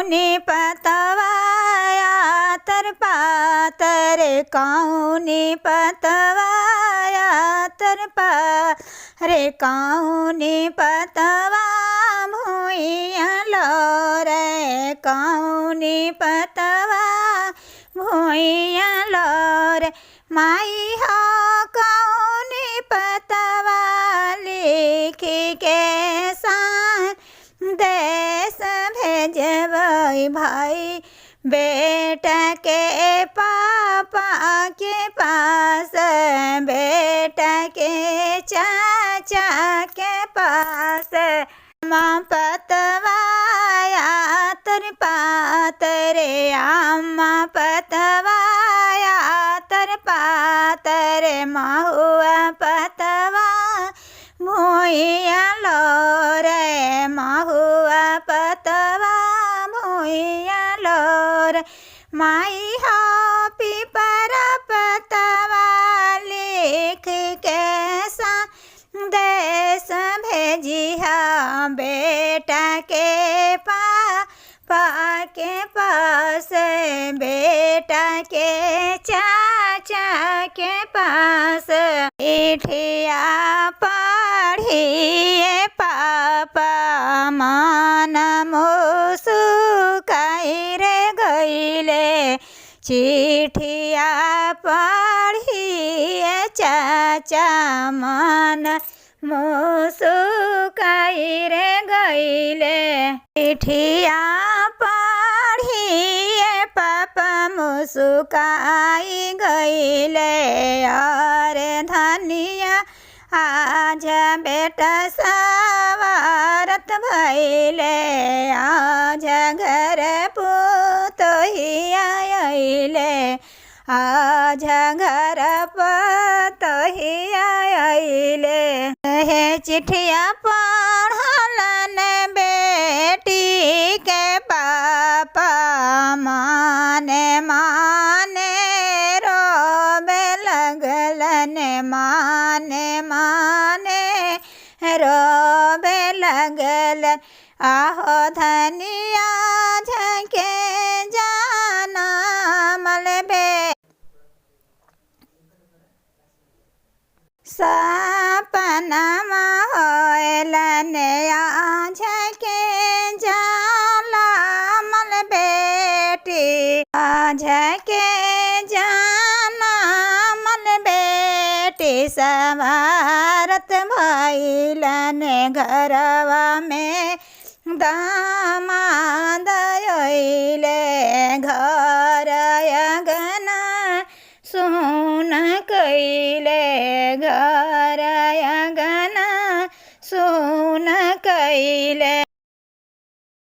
कौनी पतवाया तर पातर कौनी पतवाया तर रे कौनी पतवा भूइया लो रे कौनी पतवा भूइया लो रे माई हो कौनी पतवा लिख के देश भेजबई भाई बेटा के पापा के पास बेटा के चाचा के पास माँ पतवाया तर पातरे अम्मा पतवाया तर पातरे महुआ पतवा भूइया लो रे महुआ पतवा भूइया लो रे माई हो पिपरा पतवा लिख के देश भेजिया बेटा के पापा के पास बेटा के चाचा के पास चिट्ठिया पढ़िए पापा मान मुस्काई रे गईले चिट्ठिया पढ़िए चाचा मन मुस्काई रे गईले चिट्ठिया पढ़िए पापा मुस्काई गईले अरे धनिया आज बेटा सवारत भइले आज घर पुतोहिया अइले आज घर पुतोहिया अइले हे चिट्ठिया पढ़लन बेटी के पापा माने माने रोबे लगलन माने माने रोबे लगलन आहो धनिया झके जाना मलबे सपना होलन आज के जाला मल बेटी आज के जाना मल बेटी सवारत भइलन घरवा में दामाद अइले घर अगना सुन कइले घर अगना सुन कइले।